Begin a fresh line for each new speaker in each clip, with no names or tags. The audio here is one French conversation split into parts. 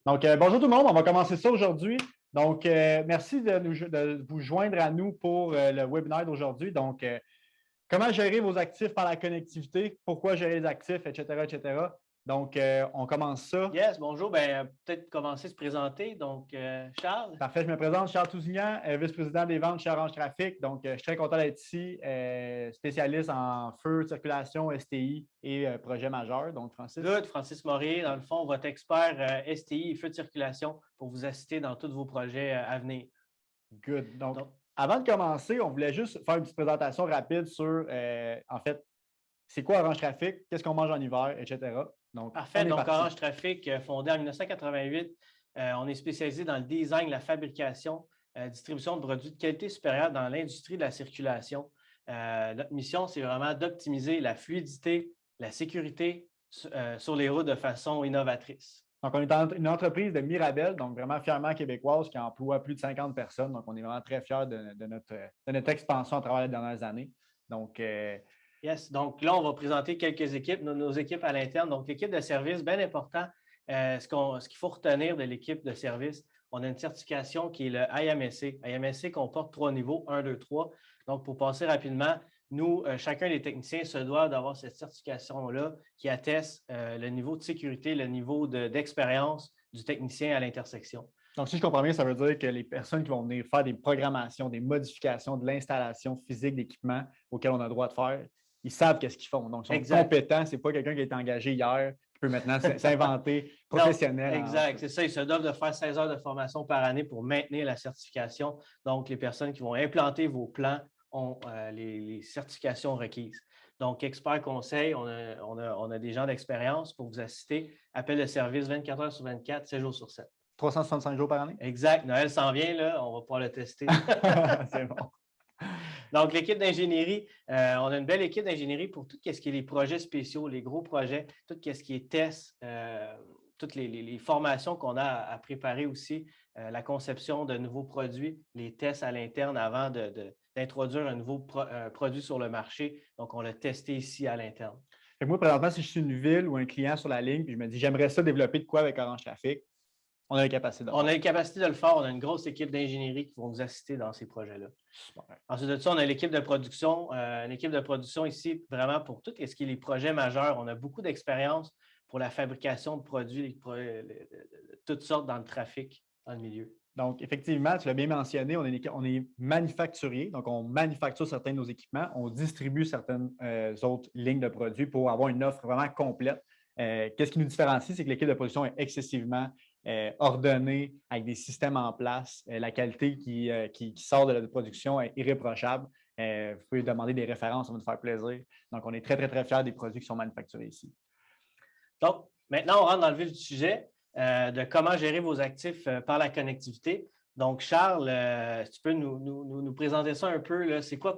Donc, bonjour tout le monde, on va commencer ça aujourd'hui. Donc, merci de vous joindre à nous pour le webinaire d'aujourd'hui. Donc, comment gérer vos actifs par la connectivité, pourquoi gérer les actifs, etc., etc. Donc, on commence ça.
Yes, bonjour. Ben, peut-être commencer à se présenter. Donc, Charles.
Parfait, je me présente, Charles Tousignan, vice-président des ventes chez Orange Trafic. Donc, je suis très content d'être ici, spécialiste en feu, circulation, STI et projet majeur. Donc, Francis.
Good, Francis Morier, dans le fond, votre expert STI et feu de circulation pour vous assister dans tous vos projets à venir.
Good. Donc, avant de commencer, on voulait juste faire une petite présentation rapide sur, en fait, c'est quoi Orange Trafic, qu'est-ce qu'on mange en hiver, etc.
Donc, parfait. Donc, Orange Trafic, fondé en 1988, on est spécialisé dans le design, la fabrication, distribution de produits de qualité supérieure dans l'industrie de la circulation. Notre mission, c'est vraiment d'optimiser la fluidité, la sécurité sur les routes de façon innovatrice.
Donc, on est une entreprise de Mirabel, donc vraiment fièrement québécoise, qui emploie plus de 50 personnes. Donc, on est vraiment très fiers de notre expansion à travers les dernières années. Donc,
yes. Donc, là, on va présenter quelques équipes, nos équipes à l'interne. Donc, l'équipe de service, bien important. Ce qu'il faut retenir de l'équipe de service, on a une certification qui est le IMSC. IMSC comporte 3 niveaux, 1, 2, 3. Donc, pour passer rapidement, nous, chacun des techniciens se doit d'avoir cette certification-là qui atteste le niveau de sécurité, le niveau d'expérience du technicien à l'intersection.
Donc, si je comprends bien, ça veut dire que les personnes qui vont venir faire des programmations, des modifications, de l'installation physique d'équipements auxquels on a le droit de faire, ils savent qu'est-ce qu'ils font. Donc, ils sont compétents. Ce n'est pas quelqu'un qui a été engagé hier qui peut maintenant s'inventer professionnel.
Exact, c'est ça. Ils se doivent de faire 16 heures de formation par année pour maintenir la certification. Donc, les personnes qui vont implanter vos plans ont les certifications requises. Donc, expert conseil, on a des gens d'expérience pour vous assister. Appel de service 24 heures sur 24, 7 jours sur 7.
365 jours par année?
Exact. Noël s'en vient, là. On va pouvoir le tester.
C'est bon.
Donc, l'équipe d'ingénierie, on a une belle équipe d'ingénierie pour tout ce qui est les projets spéciaux, les gros projets, tout ce qui est tests, toutes les formations qu'on a à préparer aussi, la conception de nouveaux produits, les tests à l'interne avant d'introduire un nouveau produit sur le marché. Donc, on l'a testé ici à l'interne.
Moi, présentement, si je suis une ville ou un client sur la ligne, puis je me dis, j'aimerais ça développer de quoi avec Orange Trafic, on a la capacité de le faire.
On a la capacité de le faire. On a une grosse équipe d'ingénierie qui vont nous assister dans ces projets-là. Ensuite de ça, on a l'équipe de production. Une équipe de production ici, vraiment pour tout ce qui est les projets majeurs. On a beaucoup d'expérience pour la fabrication de produits, toutes sortes dans le trafic, dans le milieu.
Donc, effectivement, tu l'as bien mentionné, on est manufacturier, donc on manufacture certains de nos équipements, on distribue certaines autres lignes de produits pour avoir une offre vraiment complète. Qu'est-ce qui nous différencie, c'est que l'équipe de production est excessivement ordonnée, avec des systèmes en place. La qualité qui sort de la production est irréprochable. Vous pouvez demander des références, ça va nous faire plaisir. Donc, on est très, très, très fiers des produits qui sont manufacturés ici.
Donc, maintenant, on rentre dans le vif du sujet de comment gérer vos actifs par la connectivité. Donc, Charles, si tu peux nous présenter ça un peu, c'est quoi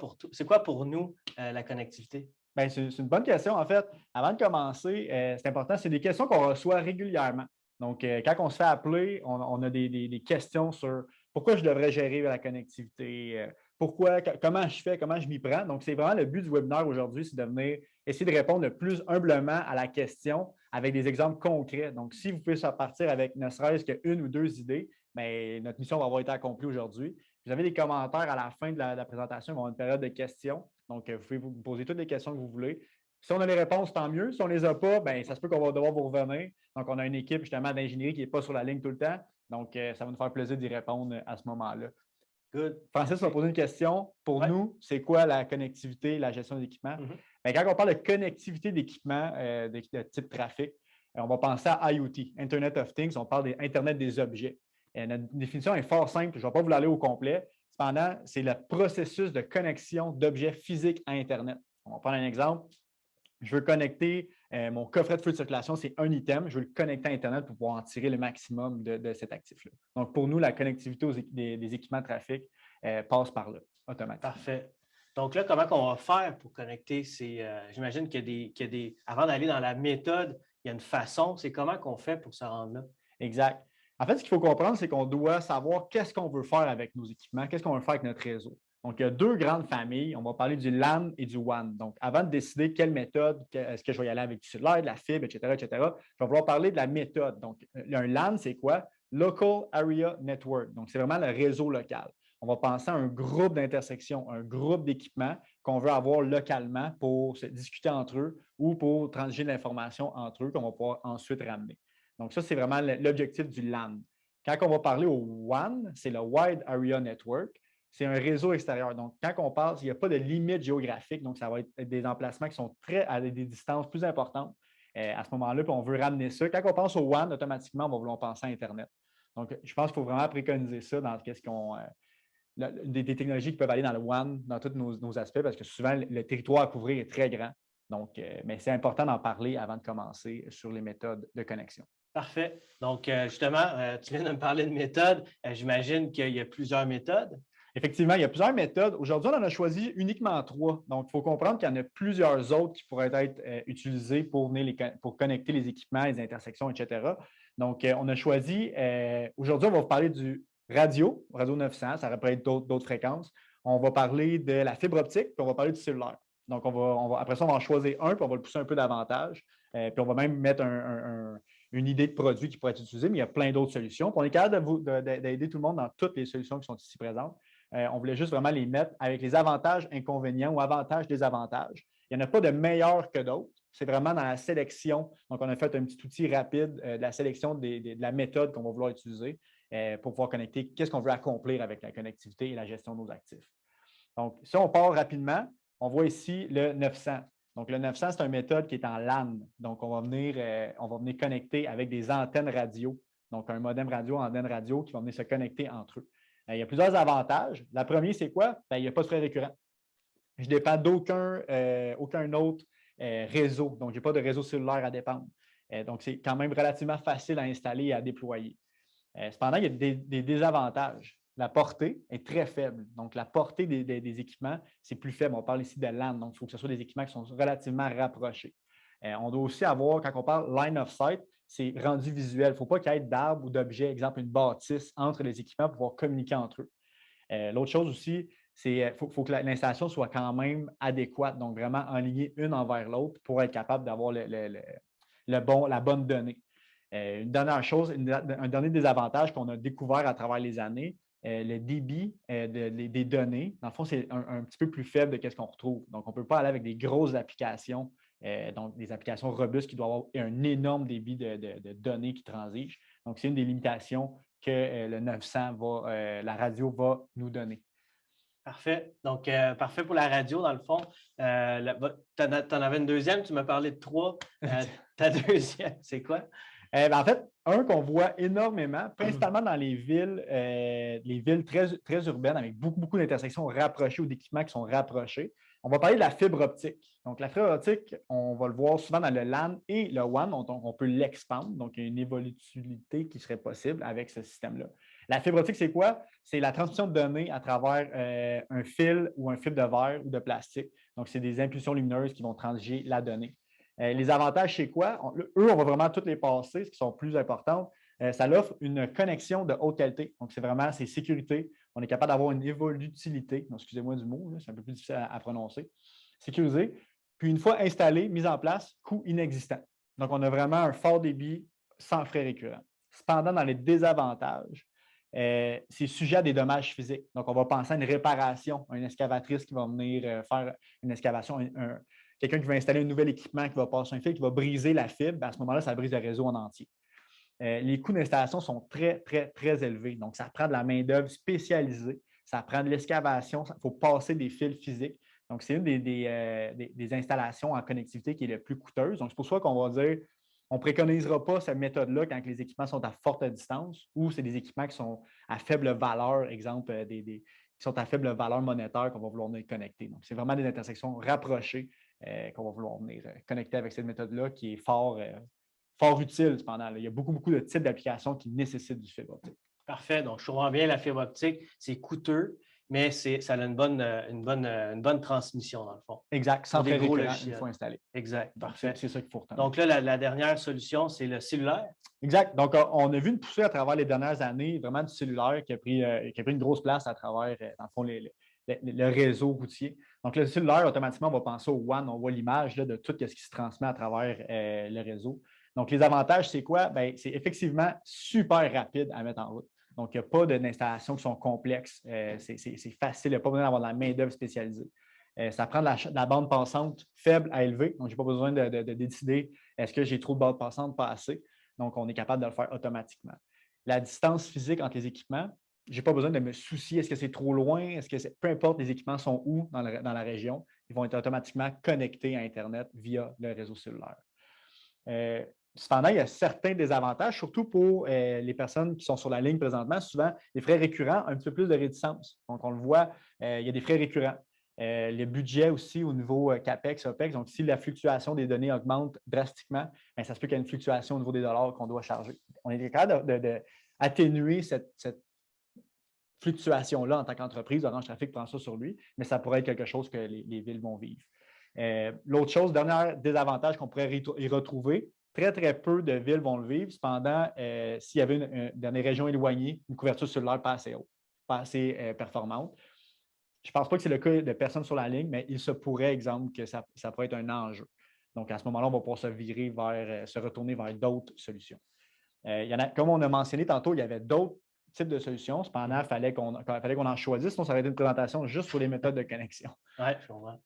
pour nous la connectivité?
Bien, c'est une bonne question. En fait, avant de commencer, c'est important, c'est des questions qu'on reçoit régulièrement. Donc, quand on se fait appeler, on a des questions sur pourquoi je devrais gérer la connectivité, comment je fais, comment je m'y prends. Donc, c'est vraiment le but du webinaire aujourd'hui, c'est de venir essayer de répondre le plus humblement à la question avec des exemples concrets. Donc, si vous pouvez partir avec ne serait-ce qu'une ou deux idées, bien, notre mission va avoir été accomplie aujourd'hui. Vous avez des commentaires à la fin de la présentation, il va y avoir une période de questions. Donc, vous pouvez vous poser toutes les questions que vous voulez. Si on a les réponses, tant mieux. Si on ne les a pas, bien, ça se peut qu'on va devoir vous revenir. Donc, on a une équipe justement d'ingénierie qui n'est pas sur la ligne tout le temps. Donc, ça va nous faire plaisir d'y répondre à ce moment-là.
Good.
Francis va poser une question. Pour nous, c'est quoi la connectivité, la gestion des équipements? Bien, quand on parle de connectivité d'équipements de type trafic, on va penser à IoT, Internet of Things. On parle d'Internet des objets. Notre définition est fort simple. Je ne vais pas vous l'aller au complet. Cependant, c'est le processus de connexion d'objets physiques à Internet. On va prendre un exemple. Je veux connecter mon coffret de feu de circulation, c'est un item. Je veux le connecter à Internet pour pouvoir en tirer le maximum de cet actif-là. Donc, pour nous, la connectivité des équipements de trafic passe par là, automatiquement.
Parfait. Donc là, comment on va faire pour connecter j'imagine avant d'aller dans la méthode, il y a une façon. C'est comment qu'on fait pour se rendre là?
Exact. En fait, ce qu'il faut comprendre, c'est qu'on doit savoir qu'est-ce qu'on veut faire avec nos équipements, qu'est-ce qu'on veut faire avec notre réseau. Donc, il y a deux grandes familles. On va parler du LAN et du WAN. Donc, avant de décider quelle méthode, est-ce que je vais y aller avec du cellulaire, de la fibre, etc., je vais vouloir parler de la méthode. Donc, un LAN, c'est quoi? Local Area Network. Donc, c'est vraiment le réseau local. On va penser à un groupe d'intersection, un groupe d'équipements qu'on veut avoir localement pour se discuter entre eux ou pour transiger de l'information entre eux qu'on va pouvoir ensuite ramener. Donc, ça, c'est vraiment l'objectif du LAN. Quand on va parler au WAN, c'est le Wide Area Network. C'est un réseau extérieur. Donc, quand on parle, il n'y a pas de limite géographique. Donc, ça va être des emplacements qui sont à des distances plus importantes à ce moment-là. Puis, on veut ramener ça. Quand on pense au WAN, automatiquement, on va vouloir penser à Internet. Donc, je pense qu'il faut vraiment préconiser ça dans des technologies qui peuvent aller dans le WAN, dans tous nos aspects, parce que souvent, le territoire à couvrir est très grand. Donc, mais c'est important d'en parler avant de commencer sur les méthodes de connexion.
Parfait. Donc, justement, tu viens de me parler de méthodes. J'imagine qu'il y a plusieurs méthodes.
Effectivement, il y a plusieurs méthodes. Aujourd'hui, on en a choisi uniquement 3. Donc, il faut comprendre qu'il y en a plusieurs autres qui pourraient être utilisées pour connecter les équipements, les intersections, etc. Donc, on a choisi, aujourd'hui, on va vous parler du radio 900, ça pourrait être d'autres fréquences. On va parler de la fibre optique, puis on va parler du cellulaire. Donc, après ça, on va en choisir un, puis on va le pousser un peu davantage. Puis on va même mettre une idée de produit qui pourrait être utilisé, mais il y a plein d'autres solutions. Puis on est capable d'aider tout le monde dans toutes les solutions qui sont ici présentes. On voulait juste vraiment les mettre avec les avantages, inconvénients ou avantages, désavantages. Il n'y en a pas de meilleurs que d'autres. C'est vraiment dans la sélection. Donc, on a fait un petit outil rapide de la sélection de la méthode qu'on va vouloir utiliser pour pouvoir connecter qu'est-ce qu'on veut accomplir avec la connectivité et la gestion de nos actifs. Donc, si on part rapidement, on voit ici le 900. Donc, le 900, c'est une méthode qui est en LAN. Donc, on va venir connecter avec des antennes radio. Donc, un modem radio, antenne radio qui va venir se connecter entre eux. Il y a plusieurs avantages. La première, c'est quoi? Bien, il n'y a pas de frais récurrents. Je ne dépends aucun autre réseau. Donc, je n'ai pas de réseau cellulaire à dépendre. Donc, c'est quand même relativement facile à installer et à déployer. Cependant, il y a des désavantages. La portée est très faible. Donc, la portée des équipements, c'est plus faible. On parle ici de LAN. Donc, il faut que ce soit des équipements qui sont relativement rapprochés. On doit aussi avoir, quand on parle line of sight, c'est rendu visuel. Il ne faut pas qu'il y ait d'arbres ou d'objets, exemple une bâtisse, entre les équipements pour pouvoir communiquer entre eux. L'autre chose aussi, c'est qu'il faut que l'installation soit quand même adéquate, donc vraiment enlignée une envers l'autre pour être capable d'avoir la bonne donnée. Une dernière chose, un dernier désavantage qu'on a découvert à travers les années, le débit des données, dans le fond, c'est un petit peu plus faible de ce qu'on retrouve. Donc, on ne peut pas aller avec des grosses applications, donc des applications robustes qui doivent avoir un énorme débit de données qui transigent. Donc, c'est une des limitations que le 900 la radio va nous donner.
Parfait. Donc, parfait pour la radio, dans le fond. Tu en avais une deuxième, tu m'as parlé de 3. Ta deuxième, c'est quoi?
En fait, un qu'on voit énormément, principalement dans les villes très, très urbaines avec beaucoup d'intersections rapprochées ou d'équipements qui sont rapprochés. On va parler de la fibre optique. Donc, la fibre optique, on va le voir souvent dans le LAN et le WAN. On peut l'expandre. Donc, il y a une évolutivité qui serait possible avec ce système-là. La fibre optique, c'est quoi? C'est la transmission de données à travers un fil ou un fil de verre ou de plastique. Donc, c'est des impulsions lumineuses qui vont transiger la donnée. Les avantages, c'est quoi? On va vraiment toutes les passer, ce qui sont plus importantes. Ça offre une connexion de haute qualité. Donc, c'est sécurité. On est capable d'avoir une évolutilité. Excusez-moi du mot, c'est un peu plus difficile à prononcer. Sécurisé. Puis, une fois installé, mise en place, coût inexistant. Donc, on a vraiment un fort débit sans frais récurrents. Cependant, dans les désavantages, c'est sujet à des dommages physiques. Donc, on va penser à une réparation, une excavatrice qui va venir faire une excavation, quelqu'un qui va installer un nouvel équipement, qui va passer un fil, qui va briser la fibre. À ce moment-là, ça brise le réseau en entier. Les coûts d'installation sont très, très, très élevés. Donc, ça prend de la main-d'œuvre spécialisée. Ça prend de l'excavation. Il faut passer des fils physiques. Donc, c'est une des installations en connectivité qui est la plus coûteuse. Donc, c'est pour ça qu'on va dire on ne préconisera pas cette méthode-là quand les équipements sont à forte distance ou c'est des équipements qui sont à faible valeur, exemple, qui sont à faible valeur monétaire qu'on va vouloir venir connecter. Donc, c'est vraiment des intersections rapprochées qu'on va vouloir venir connecter avec cette méthode-là qui est fort utile cependant. Il y a beaucoup de types d'applications qui nécessitent du fibre optique.
Parfait. Donc, je comprends bien la fibre optique, c'est coûteux, mais ça a une bonne transmission, dans le fond.
Exact. Sans frais récurrents, il faut installer.
Exact. Parfait.
C'est ça qu'il faut retenir.
Donc là, la dernière solution, c'est le cellulaire.
Exact. Donc, on a vu une poussée à travers les dernières années, vraiment du cellulaire qui a pris une grosse place à travers, dans le fond, le réseau routier. Donc, le cellulaire, automatiquement, on va penser au WAN, on voit l'image de tout ce qui se transmet à travers le réseau. Donc, les avantages, c'est quoi? Bien, c'est effectivement super rapide à mettre en route. Donc, il n'y a pas d'installations qui sont complexes. C'est facile, il n'y a pas besoin d'avoir de la main-d'œuvre spécialisée. Ça prend de la bande passante faible à élevée. Donc, je n'ai pas besoin de décider est-ce que j'ai trop de bande passante, pas assez. Donc, on est capable de le faire automatiquement. La distance physique entre les équipements, je n'ai pas besoin de me soucier, est-ce que c'est trop loin, peu importe les équipements sont où dans la région, ils vont être automatiquement connectés à Internet via le réseau cellulaire. Cependant, il y a certains désavantages, surtout pour les personnes qui sont sur la ligne présentement. Souvent, les frais récurrents, un petit peu plus de réticence. Donc, on le voit, il y a des frais récurrents. Le budget aussi au niveau CAPEX, OPEX. Donc, si la fluctuation des données augmente drastiquement, bien, ça se peut qu'il y ait une fluctuation au niveau des dollars qu'on doit charger. On est capable d'atténuer cette fluctuation-là en tant qu'entreprise. Orange Trafic prend ça sur lui, mais ça pourrait être quelque chose que les villes vont vivre. L'autre chose, dernier désavantage qu'on pourrait y retrouver, très, très peu de villes vont le vivre. Cependant, s'il y avait dans des régions éloignées, une couverture cellulaire pas assez haute, pas assez performante. Je ne pense pas que c'est le cas de personnes sur la ligne, mais il se pourrait, exemple, que ça pourrait être un enjeu. Donc, à ce moment-là, on va pouvoir se retourner vers d'autres solutions. Comme on a mentionné tantôt, il y avait d'autres types de solutions. Cependant, il fallait qu'on en choisisse, sinon ça aurait été une présentation juste sur les méthodes de connexion.
Oui, je comprends.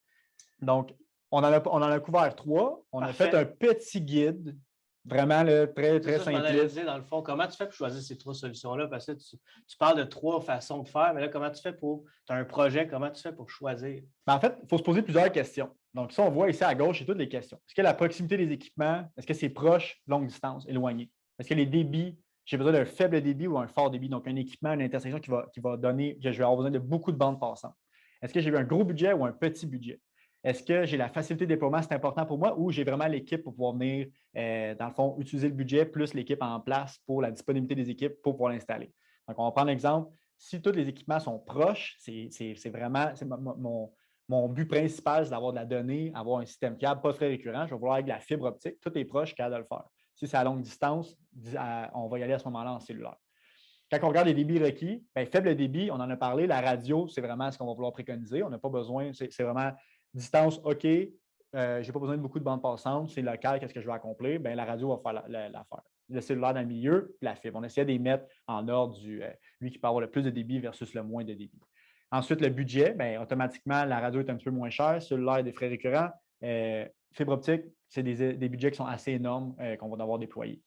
Donc, on en a couvert 3. On
Parfait.
a fait un petit guide, vraiment très, très simpliste.
Dans le fond, comment tu fais pour choisir ces 3 solutions-là? Parce que tu parles de 3 façons de faire, mais là, comment tu fais tu as un projet, comment tu fais pour choisir?
En fait, il faut se poser plusieurs questions. Donc, ça, on voit ici à gauche, c'est toutes les questions. Est-ce que la proximité des équipements, est-ce que c'est proche, longue distance, éloigné? Est-ce que les débits, j'ai besoin d'un faible débit ou un fort débit? Donc, un équipement, une intersection qui va donner que je vais avoir besoin de beaucoup de bandes passantes. Est-ce que j'ai eu un gros budget ou un petit budget? Est-ce que j'ai la facilité de déploiement, c'est important pour moi, ou j'ai vraiment l'équipe pour pouvoir venir, dans le fond, utiliser le budget plus l'équipe en place pour la disponibilité des équipes pour pouvoir l'installer? Donc, on va prendre l'exemple. Si tous les équipements sont proches, c'est vraiment mon but principal, c'est d'avoir de la donnée, avoir un système fiable, pas très récurrent. Je vais vouloir avec de la fibre optique. Tout est proche, je suis capable de le faire. Si c'est à longue distance, on va y aller à ce moment-là en cellulaire. Quand on regarde les débits requis, bien, faible débit, on en a parlé, la radio, c'est vraiment ce qu'on va vouloir préconiser. On n'a pas besoin, c'est vraiment distance, OK, je n'ai pas besoin de beaucoup de bandes passantes, c'est local, qu'est-ce que je vais accomplir? Bien, la radio va faire l'affaire. Le cellulaire dans le milieu, puis la fibre. On essaie de les mettre en ordre lui qui peut avoir le plus de débit versus le moins de débit. Ensuite, le budget, bien, automatiquement, la radio est un petit peu moins chère, cellulaire, des frais récurrents. Fibre optique, c'est des budgets qui sont assez énormes qu'on va devoir déployer.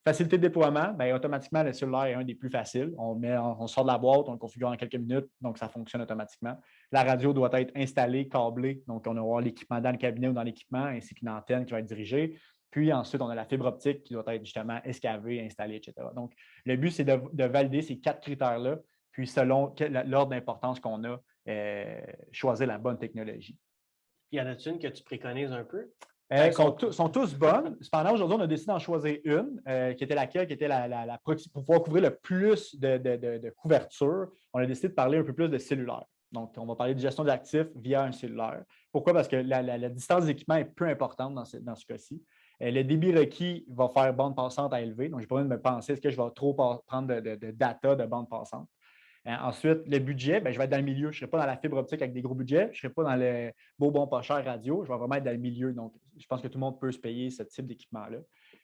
Facilité de déploiement, bien, automatiquement, le cellulaire est un des plus faciles. On sort de la boîte, on le configure en quelques minutes, donc ça fonctionne automatiquement. La radio doit être installée, câblée, donc on va avoir l'équipement dans le cabinet ou dans l'équipement, ainsi qu'une antenne qui va être dirigée. Puis ensuite, on a la fibre optique qui doit être justement escavée, installée, etc. Donc, le but, c'est de valider ces 4 critères-là, puis selon l'ordre d'importance qu'on a, choisir la bonne technologie.
Puis, y en a-t-il une que tu préconises un peu?
Sont tous bonnes. Cependant, aujourd'hui, on a décidé d'en choisir une, qui était laquelle, qui était pour pouvoir couvrir le plus de couverture. On a décidé de parler un peu plus de cellulaire. Donc, on va parler de gestion d'actifs via un cellulaire. Pourquoi? Parce que la distance d'équipement est peu importante dans ce cas-ci. Le débit requis va faire bande passante à élever. Donc, je n'ai pas besoin de me penser, est-ce que je vais trop prendre de data de bande passante? Ensuite, le budget, bien, je vais être dans le milieu. Je ne serai pas dans la fibre optique avec des gros budgets. Je ne serai pas dans le beau, bon, pas cher radio. Je vais vraiment être dans le milieu. Donc, je pense que tout le monde peut se payer ce type d'équipement-là.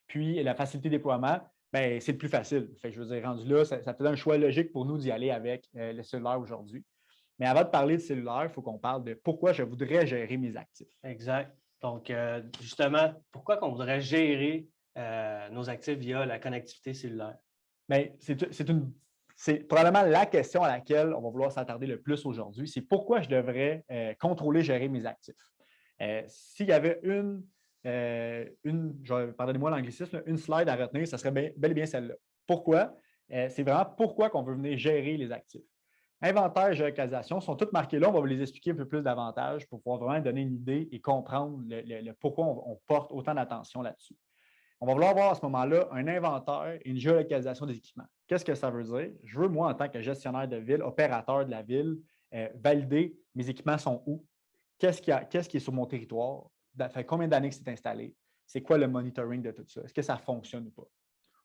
Puis, la facilité de déploiement, bien, c'est le plus facile. Fait que, je veux dire, rendu là, ça faisait un choix logique pour nous d'y aller avec le cellulaire aujourd'hui. Mais avant de parler de cellulaire, il faut qu'on parle de pourquoi je voudrais gérer mes actifs.
Exact. Donc, justement, pourquoi qu'on voudrait gérer nos actifs via la connectivité cellulaire?
Bien, c'est probablement la question à laquelle on va vouloir s'attarder le plus aujourd'hui. C'est pourquoi je devrais contrôler, gérer mes actifs. S'il y avait pardonnez-moi l'anglicisme, une slide à retenir, ça serait bel et bien celle-là. Pourquoi? C'est vraiment pourquoi qu'on veut venir gérer les actifs. Inventaire et géolocalisation sont toutes marquées là. On va vous les expliquer un peu plus davantage pour pouvoir vraiment donner une idée et comprendre le pourquoi on porte autant d'attention là-dessus. On va vouloir avoir à ce moment-là un inventaire et une géolocalisation des équipements. Qu'est-ce que ça veut dire? Je veux, moi, en tant que gestionnaire de ville, opérateur de la ville, valider mes équipements sont où? Qu'est-ce qui est sur mon territoire? Ça fait combien d'années que c'est installé? C'est quoi le monitoring de tout ça? Est-ce que ça fonctionne ou pas?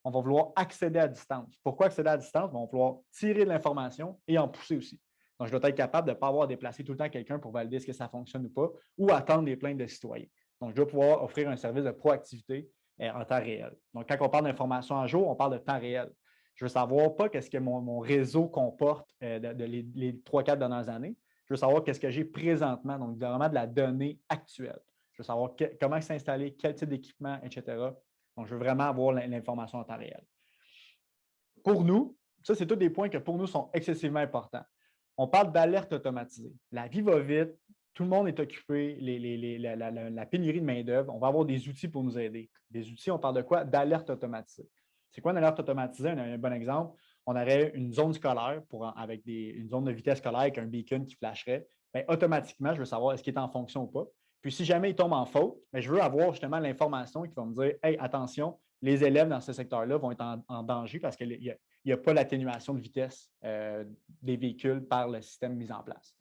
On va vouloir accéder à distance. Pourquoi accéder à distance? On va vouloir tirer de l'information et en pousser aussi. Donc, je dois être capable de ne pas avoir à déplacer tout le temps quelqu'un pour valider est-ce que ça fonctionne ou pas, ou attendre des plaintes de citoyens. Donc, je dois pouvoir offrir un service de proactivité en temps réel. Donc, quand on parle d'information en jour, on parle de temps réel. Je veux savoir pas qu'est-ce que mon réseau comporte les 3-4 dernières années. Je veux savoir qu'est-ce que j'ai présentement, donc vraiment de la donnée actuelle. Je veux savoir comment c'est installé, quel type d'équipement, etc. Donc, je veux vraiment avoir l'information en temps réel. Pour nous, ça, c'est tous des points qui, pour nous, sont excessivement importants. On parle d'alerte automatisée. La vie va vite, tout le monde est occupé, la pénurie de main-d'œuvre. On va avoir des outils pour nous aider. Des outils, on parle de quoi? D'alerte automatisée. C'est quoi une alerte automatisée? Un bon exemple, on aurait une zone scolaire avec une zone de vitesse scolaire avec un beacon qui flasherait. Bien, automatiquement, je veux savoir est-ce qu'il est en fonction ou pas. Puis si jamais il tombe en faute, bien, je veux avoir justement l'information qui va me dire hey, attention, les élèves dans ce secteur-là vont être en danger parce qu'il n'y a pas l'atténuation de vitesse des véhicules par le système mis en place.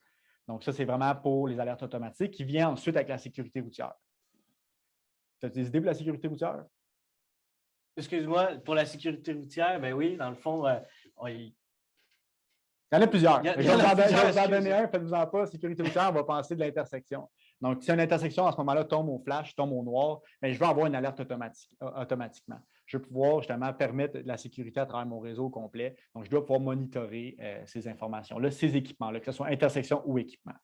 Donc, ça, c'est vraiment pour les alertes automatiques qui viennent ensuite avec la sécurité routière. Tu as des idées pour la sécurité routière?
Excuse-moi, pour la sécurité routière, ben oui, dans le fond,
il y en a plusieurs. Je vais vous en donner un, faites-vous-en pas. Sécurité routière, on va penser de l'intersection. Donc, si une intersection à ce moment-là tombe au flash, tombe au noir, bien, je vais avoir une alerte automatiquement. Je vais pouvoir justement permettre de la sécurité à travers mon réseau complet. Donc, je dois pouvoir monitorer ces informations-là, ces équipements-là, que ce soit intersection ou équipement.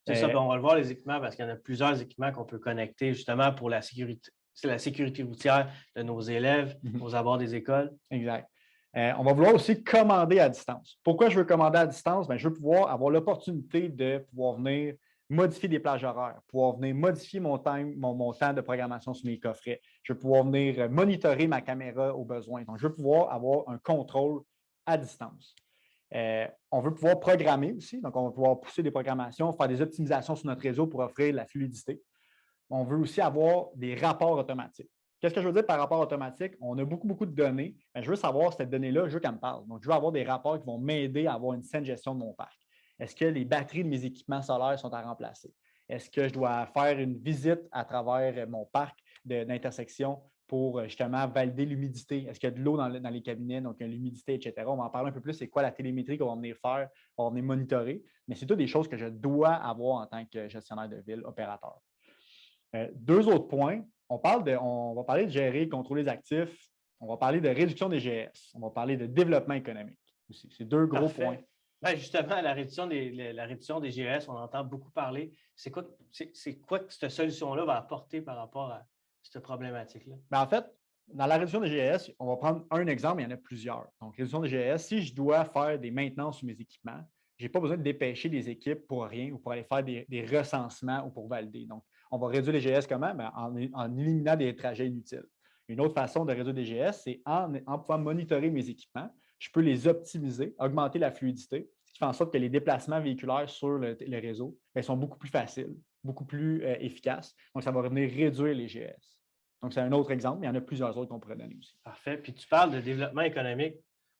C'est ça, on va le voir les équipements parce qu'il y en a plusieurs équipements qu'on peut connecter justement pour la sécurité. C'est la sécurité routière de nos élèves aux abords des écoles.
Exact. On va vouloir aussi commander à distance. Pourquoi je veux commander à distance? Bien, je veux pouvoir avoir l'opportunité de pouvoir venir modifier des plages horaires, pouvoir venir modifier mon temps de programmation sur mes coffrets. Je veux pouvoir venir monitorer ma caméra au besoin. Donc, je veux pouvoir avoir un contrôle à distance. On veut pouvoir programmer aussi. Donc, on va pouvoir pousser des programmations, faire des optimisations sur notre réseau pour offrir la fluidité. On veut aussi avoir des rapports automatiques. Qu'est-ce que je veux dire par rapport automatique? On a beaucoup de données. Mais je veux savoir cette donnée-là, je veux qu'elle me parle. Donc, je veux avoir des rapports qui vont m'aider à avoir une saine gestion de mon parc. Est-ce que les batteries de mes équipements solaires sont à remplacer? Est-ce que je dois faire une visite à travers mon parc d'intersection pour justement valider l'humidité? Est-ce qu'il y a de l'eau dans les cabinets, donc l'humidité, etc.? On va en parler un peu plus. C'est quoi la télémétrie qu'on va venir faire, on va venir monitorer. Mais c'est toutes des choses que je dois avoir en tant que gestionnaire de ville, opérateur. Deux autres points. On va parler de gérer et contrôler les actifs. On va parler de réduction des GS. On va parler de développement économique aussi. C'est deux gros points.
Bien, justement, la réduction des GS, on entend beaucoup parler. C'est quoi que cette solution-là va apporter par rapport à cette problématique-là?
Bien, en fait, dans la réduction des GS, on va prendre un exemple, il y en a plusieurs. Donc, réduction des GS, si je dois faire des maintenances sur mes équipements, je n'ai pas besoin de dépêcher des équipes pour rien ou pour aller faire des recensements ou pour valider. Donc, on va réduire les GS comment? Bien, en éliminant des trajets inutiles. Une autre façon de réduire des GS, c'est en pouvant monitorer mes équipements. Je peux les optimiser, augmenter la fluidité, ce qui fait en sorte que les déplacements véhiculaires sur le réseau sont beaucoup plus faciles, beaucoup plus efficaces. Donc, ça va venir réduire les GS. Donc, c'est un autre exemple, mais il y en a plusieurs autres qu'on pourrait donner aussi.
Parfait. Puis tu parles de développement économique.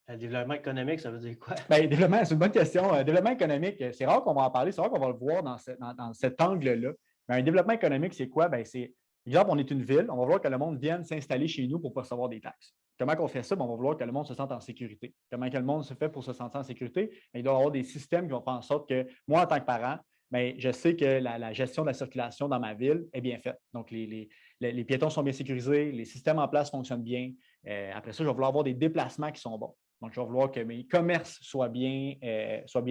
Le développement économique, ça veut dire quoi?
Bien, développement, c'est une bonne question. Développement économique, c'est rare qu'on va en parler, c'est rare qu'on va le voir dans cet angle-là. Mais un développement économique, c'est quoi? Bien, c'est, exemple, on est une ville, on va vouloir que le monde vienne s'installer chez nous pour recevoir des taxes. Comment on fait ça? Bien, on va vouloir que le monde se sente en sécurité. Comment que le monde se fait pour se sentir en sécurité? Bien, il doit y avoir des systèmes qui vont faire en sorte que moi, en tant que parent, bien, je sais que la gestion de la circulation dans ma ville est bien faite. Donc, les piétons sont bien sécurisés, les systèmes en place fonctionnent bien. Après ça, je vais vouloir avoir des déplacements qui sont bons. Donc, je vais vouloir que mes commerces soient bien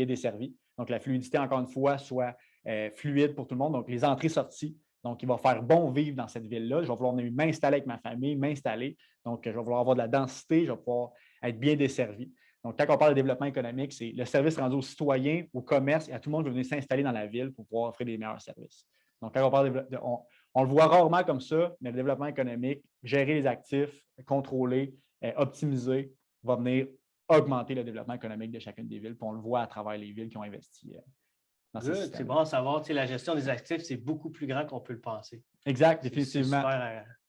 desservis. Donc, la fluidité, encore une fois, soit fluide pour tout le monde. Donc, les entrées-sorties. Donc, il va faire bon vivre dans cette ville-là. Je vais vouloir m'installer avec ma famille, m'installer. Donc, je vais vouloir avoir de la densité, je vais pouvoir être bien desservi. Donc, quand on parle de développement économique, c'est le service rendu aux citoyens, aux commerces et à tout le monde qui veut venir s'installer dans la ville pour pouvoir offrir des meilleurs services. Donc, quand on parle on le voit rarement comme ça, mais le développement économique, gérer les actifs, contrôler, optimiser, va venir augmenter le développement économique de chacune des villes. Puis on le voit à travers les villes qui ont investi dans ces systèmes.
C'est bon à savoir. La gestion des actifs, c'est beaucoup plus grand qu'on peut le penser.
Exact, définitivement.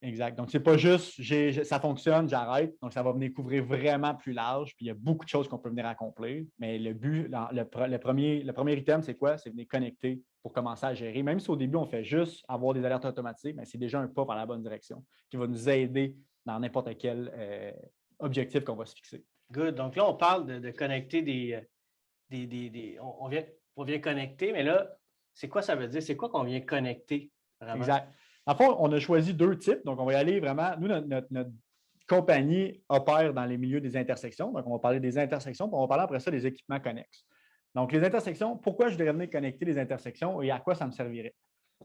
Exact. Donc, c'est pas juste ça fonctionne, j'arrête. Donc, ça va venir couvrir vraiment plus large. Puis il y a beaucoup de choses qu'on peut venir accomplir. Mais le but, le premier item, c'est quoi? C'est venir connecter pour commencer à gérer. Même si au début, on fait juste avoir des alertes automatiques, mais c'est déjà un pas vers la bonne direction qui va nous aider dans n'importe quel objectif qu'on va se fixer.
Good. Donc là, on parle de connecter on vient connecter, mais là, c'est quoi ça veut dire? C'est quoi qu'on vient connecter vraiment?
Exact. En fait, on a choisi 2 types. Donc, on va y aller vraiment. Nous, notre compagnie opère dans les milieux des intersections. Donc, on va parler des intersections, puis on va parler après ça des équipements connexes. Donc, les intersections, pourquoi je devrais venir connecter les intersections et à quoi ça me servirait?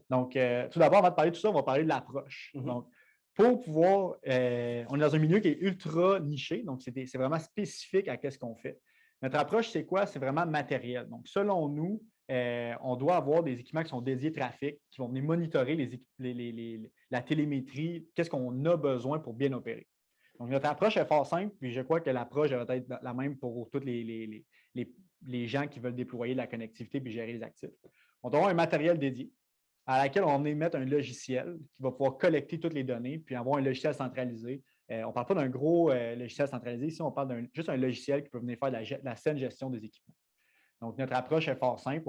Donc, tout d'abord, avant de parler de tout ça, on va parler de l'approche. Donc, pour pouvoir, on est dans un milieu qui est ultra niché, donc c'est vraiment spécifique à ce qu'on fait. Notre approche, c'est quoi? C'est vraiment matériel. Donc, selon nous, on doit avoir des équipements qui sont dédiés trafic, qui vont venir monitorer la télémétrie, qu'est-ce qu'on a besoin pour bien opérer. Donc, notre approche est fort simple, puis je crois que l'approche va être la même pour tous les gens qui veulent déployer de la connectivité puis gérer les actifs. On doit avoir un matériel dédié à laquelle on va mettre un logiciel qui va pouvoir collecter toutes les données, puis avoir un logiciel centralisé. On ne parle pas d'un gros logiciel centralisé, ici on parle juste un logiciel qui peut venir faire la saine gestion des équipements. Donc, notre approche est fort simple.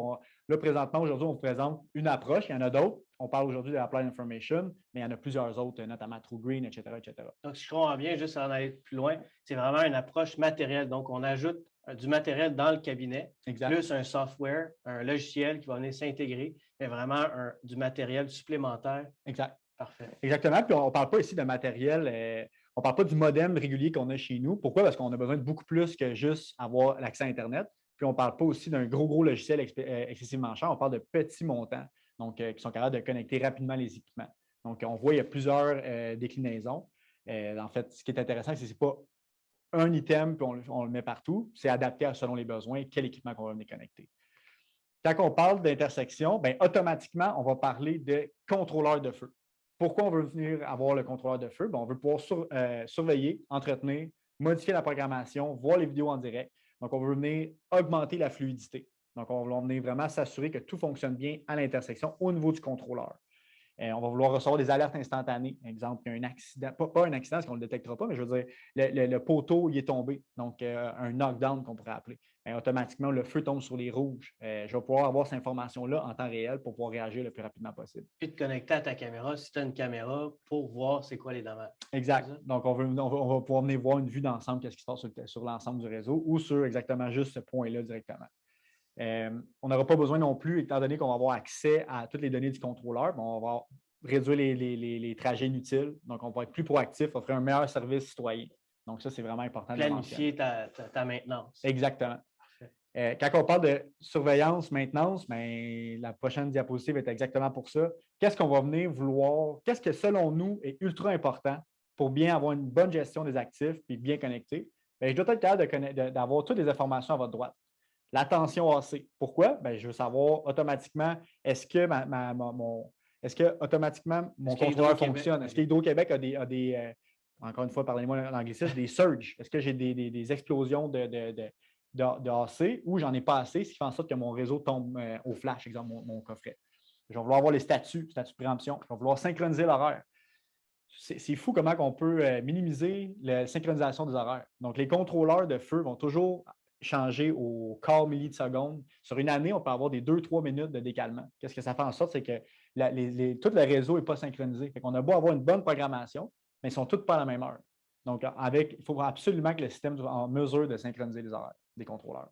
Là, présentement, aujourd'hui, on vous présente une approche. Il y en a d'autres. On parle aujourd'hui de Applied Information, mais il y en a plusieurs autres, notamment TrueGreen, etc., etc.
Donc, si je comprends bien, juste en aller plus loin, c'est vraiment une approche matérielle. Donc, on ajoute du matériel dans le cabinet,
exact.
Plus un software, un logiciel qui va venir s'intégrer, mais vraiment du matériel supplémentaire.
Exact.
Parfait.
Exactement. Puis, on ne parle pas ici de matériel, on ne parle pas du modem régulier qu'on a chez nous. Pourquoi? Parce qu'on a besoin de beaucoup plus que juste avoir l'accès à Internet. Puis, on ne parle pas aussi d'un gros logiciel excessivement cher. On parle de petits montants, donc qui sont capables de connecter rapidement les équipements. Donc, on voit qu'il y a plusieurs déclinaisons. En fait, ce qui est intéressant, c'est que ce n'est pas un item, puis on le met partout. C'est adapté selon les besoins, quel équipement qu'on va venir connecter. Quand on parle d'intersection, automatiquement, on va parler de contrôleur de feu. Pourquoi on veut venir avoir le contrôleur de feu? On veut pouvoir surveiller, entretenir, modifier la programmation, voir les vidéos en direct. Donc, on veut venir augmenter la fluidité. Donc, on va venir vraiment s'assurer que tout fonctionne bien à l'intersection au niveau du contrôleur. On va vouloir recevoir des alertes instantanées. Exemple, il y a un accident, pas un accident parce qu'on ne le détectera pas, mais je veux dire, le poteau il est tombé, donc un knockdown qu'on pourrait appeler. Automatiquement, le feu tombe sur les rouges. Je vais pouvoir avoir cette information-là en temps réel pour pouvoir réagir le plus rapidement possible.
Puis de connecter à ta caméra, si tu as une caméra, pour voir c'est quoi les dommages.
Exact. Donc, on va pouvoir venir voir une vue d'ensemble, qu'est-ce qui se passe sur l'ensemble du réseau ou sur exactement juste ce point-là directement. On n'aura pas besoin non plus, étant donné qu'on va avoir accès à toutes les données du contrôleur, on va réduire les trajets inutiles. Donc, on va être plus proactif, offrir un meilleur service citoyen. Donc, ça, c'est vraiment important.
Planifier ta maintenance.
Exactement. Quand on parle de surveillance, maintenance, la prochaine diapositive est exactement pour ça. Qu'est-ce qu'on va venir vouloir? Qu'est-ce que, selon nous, est ultra important pour bien avoir une bonne gestion des actifs et bien connecter? Je dois être capable d'avoir toutes les informations à votre droite. La tension AC. Pourquoi? Je veux savoir automatiquement, est-ce que mon contrôleur fonctionne? Est-ce qu'Hydro-Québec a des encore une fois, pardonnez-moi l'anglicisme, des surges? Est-ce que j'ai des explosions de AC ou j'en ai pas assez, ce qui fait en sorte que mon réseau tombe au flash, exemple, mon coffret. Je vais vouloir avoir les statuts de préemption. Je vais vouloir synchroniser l'horaire. C'est fou comment on peut minimiser la synchronisation des horaires. Donc, les contrôleurs de feu vont toujours changer au quart milli de seconde. Sur une année, on peut avoir des 2-3 minutes de décalement. Qu'est-ce que ça fait en sorte? C'est que tout le réseau n'est pas synchronisé. On a beau avoir une bonne programmation, mais ils ne sont tous pas à la même heure. Donc, il faut absolument que le système soit en mesure de synchroniser les horaires des contrôleurs.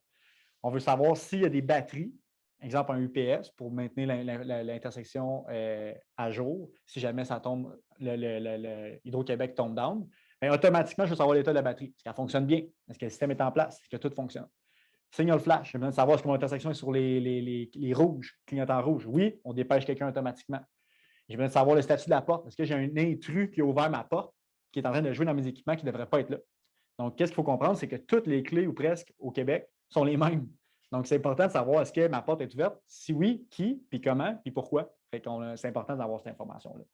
On veut savoir s'il y a des batteries, exemple un UPS, pour maintenir l'intersection à jour. Si jamais ça tombe, Hydro-Québec tombe down, automatiquement, je veux savoir l'état de la batterie. Est-ce qu'elle fonctionne bien? Est-ce que le système est en place? Est-ce que tout fonctionne? Signal flash, j'ai besoin de savoir si mon intersection est sur les rouges, clignotant rouge. Oui, on dépêche quelqu'un automatiquement. J'ai besoin de savoir le statut de la porte. Est-ce que j'ai un intrus qui a ouvert ma porte, qui est en train de jouer dans mes équipements qui ne devrait pas être là? Donc, qu'est-ce qu'il faut comprendre? C'est que toutes les clés, ou presque, au Québec, sont les mêmes. Donc, c'est important de savoir est-ce que ma porte est ouverte? Si oui, qui, puis comment, puis pourquoi? C'est important d'avoir cette information-là.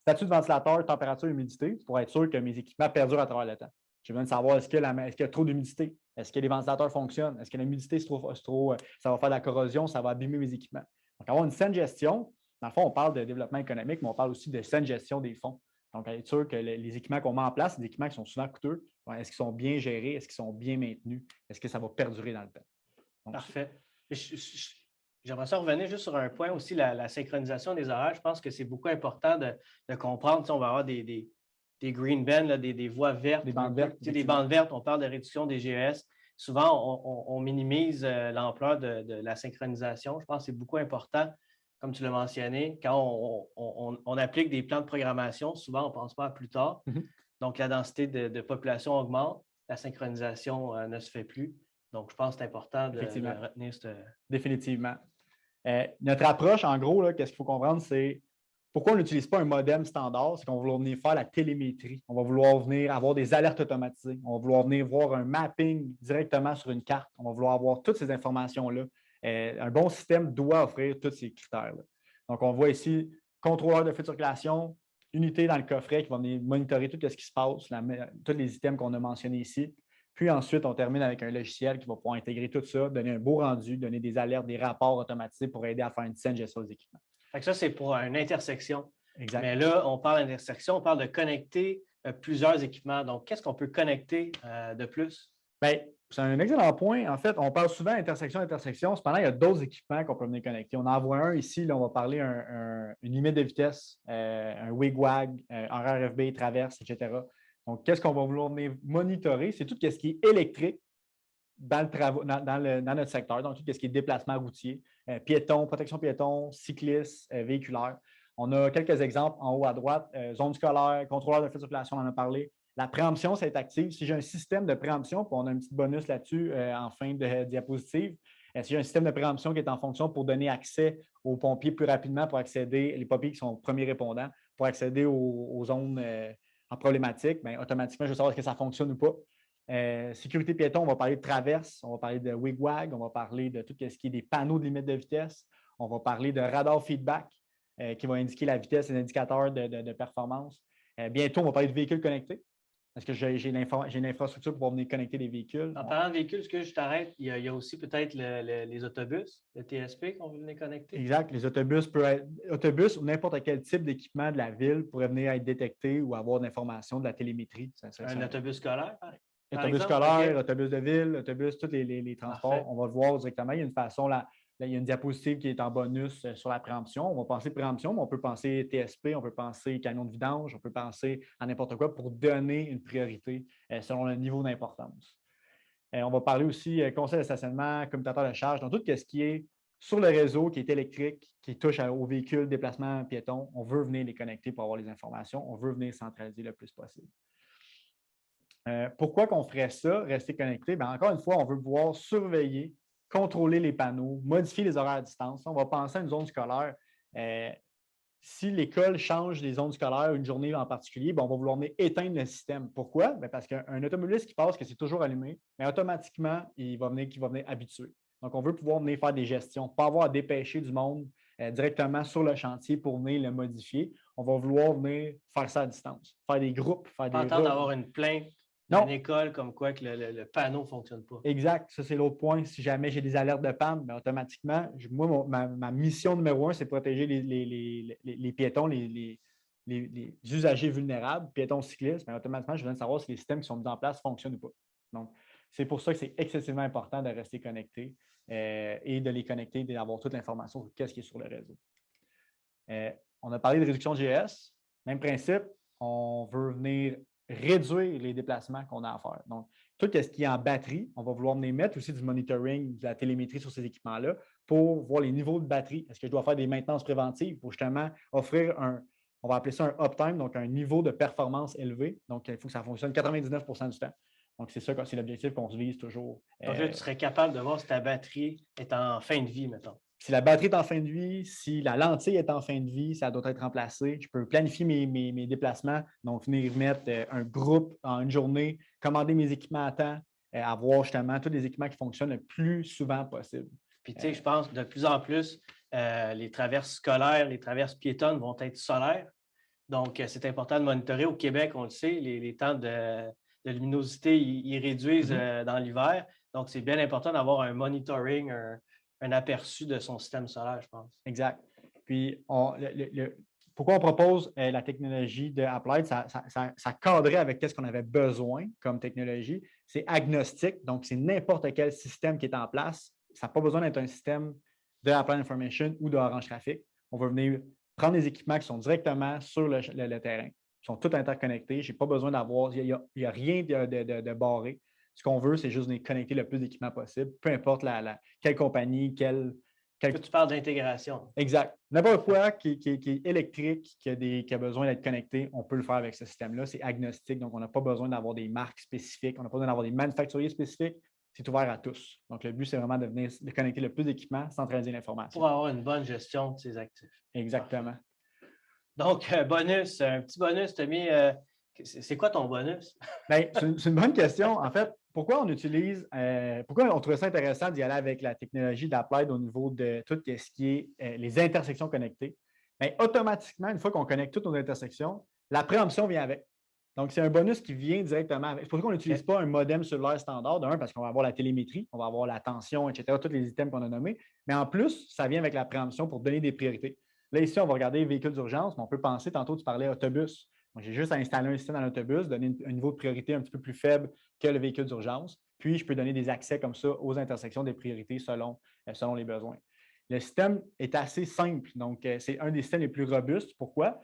Statut de ventilateur, température, humidité, pour être sûr que mes équipements perdurent à travers le temps. J'ai besoin de savoir est-ce qu'il y a trop d'humidité? Est-ce que les ventilateurs fonctionnent? Est-ce que l'humidité, ça va faire de la corrosion, ça va abîmer mes équipements? Donc, avoir une saine gestion, dans le fond, on parle de développement économique, mais on parle aussi de saine gestion des fonds. Donc, être sûr que les équipements qu'on met en place, c'est des équipements qui sont souvent coûteux. Est-ce qu'ils sont bien gérés? Est-ce qu'ils sont bien maintenus? Est-ce que ça va perdurer dans le temps?
Donc, parfait. J'aimerais ça revenir juste sur un point aussi, la synchronisation des horaires. Je pense que c'est beaucoup important de comprendre. On va avoir des green bands, des voies vertes.
Des bandes vertes.
Des bandes vertes. On parle de réduction des GES. souvent, on minimise l'ampleur de la synchronisation. Je pense que c'est beaucoup important, comme tu l'as mentionné, quand on applique des plans de programmation, souvent, on ne pense pas à plus tard.
Mhm.
Donc, la densité de population augmente, la synchronisation ne se fait plus. Donc, je pense que c'est important de retenir ce…
Définitivement. Notre approche, en gros, qu'est-ce qu'il faut comprendre, c'est pourquoi on n'utilise pas un modem standard, c'est qu'on va vouloir venir faire la télémétrie. On va vouloir venir avoir des alertes automatisées. On va vouloir venir voir un mapping directement sur une carte. On va vouloir avoir toutes ces informations-là. Un bon système doit offrir tous ces critères-là. Donc, on voit ici contrôleur de flux de circulation, unité dans le coffret qui va venir monitorer tout ce qui se passe, tous les items qu'on a mentionnés ici. Puis ensuite, on termine avec un logiciel qui va pouvoir intégrer tout ça, donner un beau rendu, donner des alertes, des rapports automatisés pour aider à faire une saine gestion des équipements.
Fait que ça, c'est pour une intersection.
Exact.
Mais là, on parle d'intersection, on parle de connecter plusieurs équipements. Donc, qu'est-ce qu'on peut connecter de plus?
Bien, c'est un excellent point. En fait, on parle souvent d'intersection. Cependant, il y a d'autres équipements qu'on peut venir connecter. On en voit un ici. Là, on va parler une limite de vitesse, un wig-wag, un RFB, traverse, etc. Donc, qu'est-ce qu'on va vouloir venir monitorer? C'est tout ce qui est électrique dans notre secteur, donc tout ce qui est déplacement routier, piéton, protection piéton, cycliste, véhiculaire. On a quelques exemples en haut à droite, zone scolaire, contrôleur de flux de circulation, on en a parlé. La préemption, c'est active. Si j'ai un système de préemption, puis on a un petit bonus là-dessus en fin de diapositive, si j'ai un système de préemption qui est en fonction pour donner accès aux pompiers plus rapidement, pour accéder, les pompiers qui sont premiers répondants, pour accéder aux zones en problématique, bien, automatiquement, je veux savoir est-ce que ça fonctionne ou pas. Sécurité piéton, on va parler de traverse, on va parler de wig-wag, on va parler de tout ce qui est des panneaux de limite de vitesse, on va parler de radar feedback qui va indiquer la vitesse et les indicateurs de performance. Bientôt, on va parler de véhicules connectés. Parce que j'ai une infrastructure pour venir connecter des véhicules.
En parlant de véhicules, ce que je t'arrête, il y a aussi peut-être les autobus, le TSP qu'on veut venir connecter.
Exact. Les autobus ou n'importe quel type d'équipement de la ville pourrait venir être détecté ou avoir de l'information de la télémétrie.
Un autobus scolaire, par
autobus
exemple,
scolaire,
okay.
Autobus de ville, autobus, tous les transports. Parfait. On va le voir directement. Il y a une façon, là, il y a une diapositive qui est en bonus sur la préemption. On va penser préemption, mais on peut penser TSP, on peut penser camion de vidange, on peut penser à n'importe quoi pour donner une priorité selon le niveau d'importance. On va parler aussi conseil de stationnement, commutateur de charge, donc tout ce qui est sur le réseau, qui est électrique, qui touche aux véhicules, déplacement piétons. On veut venir les connecter pour avoir les informations. On veut venir centraliser le plus possible. Pourquoi qu'on ferait ça, rester connecté? Bien, encore une fois, on veut pouvoir surveiller, contrôler les panneaux, modifier les horaires à distance. On va penser à une zone scolaire. Si l'école change les zones scolaires une journée en particulier, bien, on va vouloir venir éteindre le système. Pourquoi? Bien, parce qu'un automobiliste qui passe que c'est toujours allumé, mais automatiquement, il va venir habituer. Donc, on veut pouvoir venir faire des gestions, pas avoir à dépêcher du monde directement sur le chantier pour venir le modifier. On va vouloir venir faire ça à distance, faire des groupes, faire des
groupes. Pas d'avoir une plainte d'une école comme quoi que le panneau ne fonctionne pas.
Exact. Ça, c'est l'autre point. Si jamais j'ai des alertes de panne, bien, automatiquement, moi, ma mission numéro 1, c'est de protéger les piétons, les usagers vulnérables, piétons cyclistes. Bien, automatiquement, je viens de savoir si les systèmes qui sont mis en place fonctionnent ou pas. Donc, c'est pour ça que c'est excessivement important de rester connecté et de les connecter, d'avoir toute l'information sur ce qui est sur le réseau. On a parlé de réduction de GS. Même principe, on veut venir réduire les déplacements qu'on a à faire. Donc, tout ce qui est en batterie, on va vouloir venir mettre aussi du monitoring, de la télémétrie sur ces équipements-là pour voir les niveaux de batterie. Est-ce que je dois faire des maintenances préventives pour justement offrir on va appeler ça un uptime, donc un niveau de performance élevé. Donc, il faut que ça fonctionne 99 du temps. Donc, c'est ça, c'est l'objectif qu'on se vise toujours.
Donc là, tu serais capable de voir si ta batterie est en fin de vie, mettons.
Si la batterie est en fin de vie, si la lentille est en fin de vie, ça doit être remplacé. Je peux planifier mes déplacements, donc venir mettre un groupe en une journée, commander mes équipements à temps, avoir justement tous les équipements qui fonctionnent le plus souvent possible.
Puis, tu sais, je pense que de plus en plus, les traverses scolaires, les traverses piétonnes vont être solaires. Donc, c'est important de monitorer. Au Québec, on le sait, les temps de luminosité, ils réduisent dans l'hiver. Donc, c'est bien important d'avoir un monitoring, un aperçu de son système solaire, je pense.
Exact. Puis, pourquoi on propose la technologie de Applied? Ça cadrait avec ce qu'on avait besoin comme technologie. C'est agnostique, donc c'est n'importe quel système qui est en place. Ça n'a pas besoin d'être un système de Applied Information ou de Orange Traffic. On va venir prendre des équipements qui sont directement sur le terrain. Ils sont tous interconnectés. Je n'ai pas besoin d'avoir, il n'y a rien de barré. Ce qu'on veut, c'est juste de connecter le plus d'équipements possible, peu importe quelle compagnie,
Tu parles d'intégration.
Exact. N'importe quoi qui est électrique, qui a besoin d'être connecté, on peut le faire avec ce système-là. C'est agnostique, donc on n'a pas besoin d'avoir des marques spécifiques, on n'a pas besoin d'avoir des manufacturiers spécifiques. C'est ouvert à tous. Donc, le but, c'est vraiment de connecter le plus d'équipements, centraliser l'information.
Pour avoir une bonne gestion de ses actifs.
Exactement.
Donc, bonus, un petit bonus, tu as mis. C'est quoi ton bonus?
Bien, c'est une bonne question. En fait, pourquoi on trouvait ça intéressant d'y aller avec la technologie d'Applied au niveau de tout ce qui est les intersections connectées? Bien, automatiquement, une fois qu'on connecte toutes nos intersections, la préemption vient avec. Donc, c'est un bonus qui vient directement avec. C'est pour ça qu'on n'utilise pas un modem cellulaire standard, d'un, parce qu'on va avoir la télémétrie, on va avoir la tension, etc., tous les items qu'on a nommés. Mais en plus, ça vient avec la préemption pour donner des priorités. Là, ici, on va regarder les véhicules d'urgence, mais on peut penser, tantôt, tu parlais autobus. Donc, j'ai juste à installer un système dans l'autobus, donner un niveau de priorité un petit peu plus faible que le véhicule d'urgence. Puis, je peux donner des accès comme ça aux intersections des priorités selon les besoins. Le système est assez simple. Donc, c'est un des systèmes les plus robustes. Pourquoi?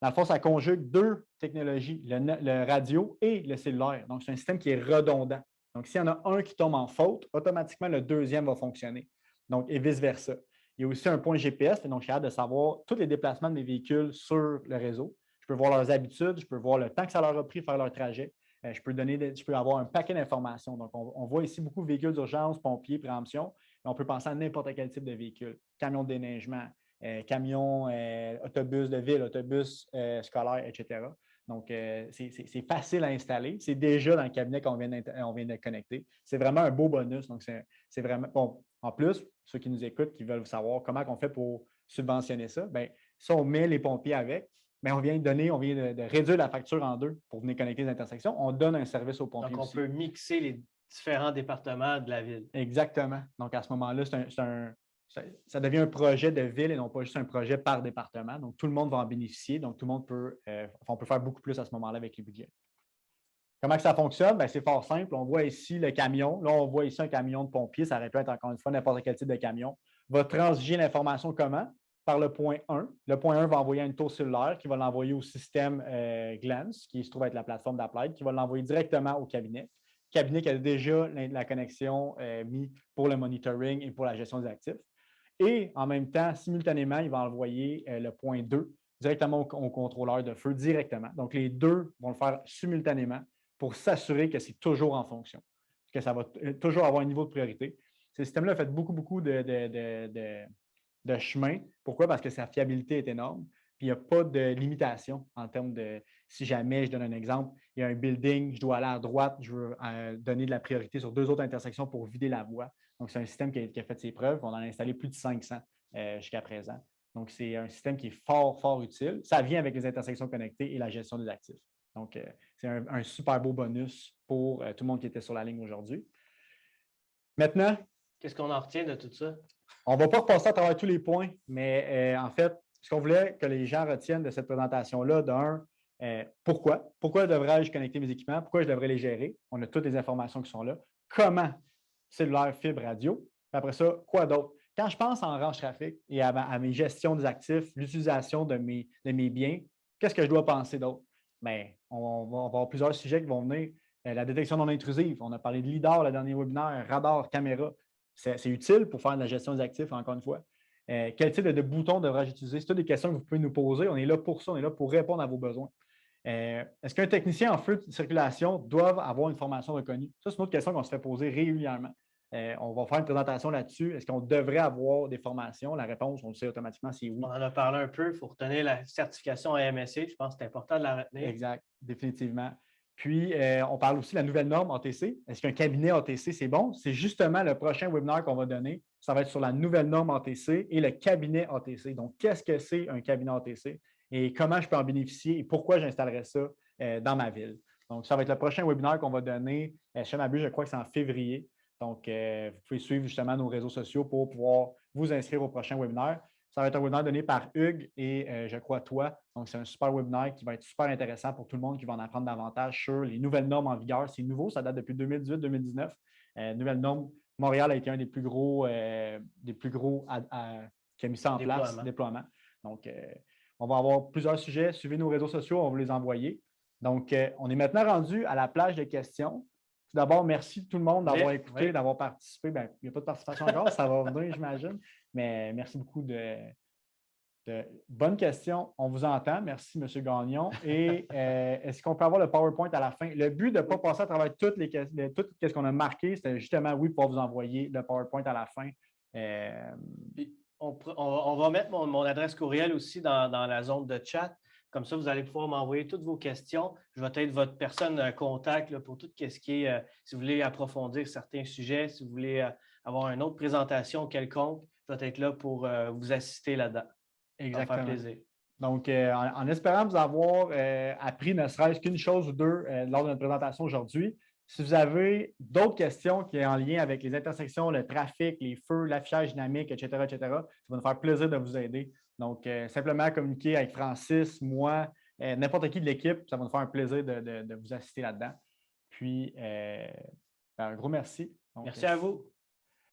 Dans le fond, ça conjugue deux technologies, le radio et le cellulaire. Donc, c'est un système qui est redondant. Donc, s'il y en a un qui tombe en faute, automatiquement, le deuxième va fonctionner. Donc, et vice-versa. Il y a aussi un point GPS, donc je suis capable de savoir tous les déplacements de mes véhicules sur le réseau. Je peux voir leurs habitudes, je peux voir le temps que ça leur a pris de faire leur trajet. Je peux avoir un paquet d'informations. Donc, on voit ici beaucoup de véhicules d'urgence, pompiers, préemption. On peut penser à n'importe quel type de véhicule. Camion de déneigement, camion, autobus de ville, autobus scolaire, etc. Donc, c'est facile à installer. C'est déjà dans le cabinet qu'on vient de connecter. C'est vraiment un beau bonus. Donc, c'est vraiment bon. En plus, ceux qui nous écoutent, qui veulent savoir comment on fait pour subventionner ça, bien, si on met les pompiers avec, bien, on vient de réduire la facture en deux pour venir connecter les intersections. On donne un service aux pompiers.
Donc, on peut mixer les différents départements de la ville.
Exactement. Donc, à ce moment-là, ça devient un projet de ville et non pas juste un projet par département. Donc, tout le monde va en bénéficier. Donc, tout le monde on peut faire beaucoup plus à ce moment-là avec les budgets. Comment que ça fonctionne? Bien, c'est fort simple. On voit ici le camion. Là, on voit ici un camion de pompier. Ça aurait pu être encore une fois n'importe quel type de camion. Va transiger l'information comment? Par le point 1. Le point 1 va envoyer une tour cellulaire qui va l'envoyer au système Glance, qui se trouve être la plateforme d'Applied, qui va l'envoyer directement au cabinet. Cabinet qui a déjà la connexion mise pour le monitoring et pour la gestion des actifs. Et en même temps, simultanément, il va envoyer le point 2 directement au contrôleur de feu directement. Donc, les deux vont le faire simultanément pour s'assurer que c'est toujours en fonction, que ça va toujours avoir un niveau de priorité. Ce système-là a fait beaucoup de chemin. Pourquoi? Parce que sa fiabilité est énorme. Puis il n'y a pas de limitation en termes de, si jamais, je donne un exemple, il y a un building, je dois aller à droite, je veux donner de la priorité sur deux autres intersections pour vider la voie. Donc, c'est un système qui a fait ses preuves. On en a installé plus de 500 jusqu'à présent. Donc, c'est un système qui est fort utile. Ça vient avec les intersections connectées et la gestion des actifs. Donc, c'est un super beau bonus pour tout le monde qui était sur la ligne aujourd'hui. Maintenant,
qu'est-ce qu'on en retient de tout ça?
On ne va pas repasser à travers tous les points, mais en fait, ce qu'on voulait que les gens retiennent de cette présentation-là, pourquoi? Pourquoi devrais-je connecter mes équipements? Pourquoi je devrais les gérer? On a toutes les informations qui sont là. Comment? Cellulaire, fibre, radio. Puis après ça, quoi d'autre? Quand je pense en range trafic et à mes gestions des actifs, l'utilisation de mes biens, qu'est-ce que je dois penser d'autre? Bien, on va avoir plusieurs sujets qui vont venir. La détection non intrusive, on a parlé de LIDAR, le dernier webinaire, radar, caméra. C'est utile pour faire de la gestion des actifs, encore une fois. Quel type de bouton devrais-je utiliser? C'est toutes des questions que vous pouvez nous poser. On est là pour ça, on est là pour répondre à vos besoins. Est-ce qu'un technicien en feu de circulation doit avoir une formation reconnue? Ça, c'est une autre question qu'on se fait poser régulièrement. On va faire une présentation là-dessus. Est-ce qu'on devrait avoir des formations? La réponse, on le sait automatiquement, c'est oui.
On en a parlé un peu. Il faut retenir la certification AMSC. Je pense que c'est important de la retenir.
Exact, définitivement. Puis, on parle aussi de la nouvelle norme ATC. Est-ce qu'un cabinet ATC, c'est bon? C'est justement le prochain webinaire qu'on va donner. Ça va être sur la nouvelle norme ATC et le cabinet ATC. Donc, qu'est-ce que c'est un cabinet ATC et comment je peux en bénéficier et pourquoi j'installerai ça dans ma ville? Donc, ça va être le prochain webinaire qu'on va donner. Je m'abuse, je crois que c'est en février. Donc, vous pouvez suivre justement nos réseaux sociaux pour pouvoir vous inscrire au prochain webinaire. Ça va être un webinaire donné par Hugues et je crois toi. Donc, c'est un super webinaire qui va être super intéressant pour tout le monde qui va en apprendre davantage sur les nouvelles normes en vigueur. C'est nouveau, ça date depuis 2018-2019. Nouvelle norme, Montréal a été un des plus gros qui a mis ça en place, déploiement. Donc, on va avoir plusieurs sujets. Suivez nos réseaux sociaux, on va les envoyer. Donc, on est maintenant rendu à la plage de questions. d'abord, merci tout le monde d'avoir écouté,
Oui.
d'avoir participé. Ben, il n'y a pas de participation encore, ça va venir, j'imagine. Mais merci beaucoup bonnes questions. On vous entend. Merci, M. Gagnon. Et est-ce qu'on peut avoir le PowerPoint à la fin? Le but de ne pas passer à travers tout ce qu'on a marqué, c'était justement, oui, pouvoir vous envoyer le PowerPoint à la fin.
Puis on va mettre mon adresse courriel aussi dans la zone de chat. Comme ça, vous allez pouvoir m'envoyer toutes vos questions. Je vais être votre personne contact là, pour tout ce qui est, si vous voulez approfondir certains sujets, si vous voulez avoir une autre présentation quelconque, je vais être là pour vous assister là-dedans.
Exactement.
Ça va faire plaisir.
Donc, en espérant vous avoir appris ne serait-ce qu'une chose ou deux lors de notre présentation aujourd'hui, si vous avez d'autres questions qui sont en lien avec les intersections, le trafic, les feux, l'affichage dynamique, etc., ça va nous faire plaisir de vous aider. Donc, simplement communiquer avec Francis, moi, n'importe qui de l'équipe, ça va nous faire un plaisir de vous assister là-dedans. Puis, un gros merci. Donc,
merci à vous.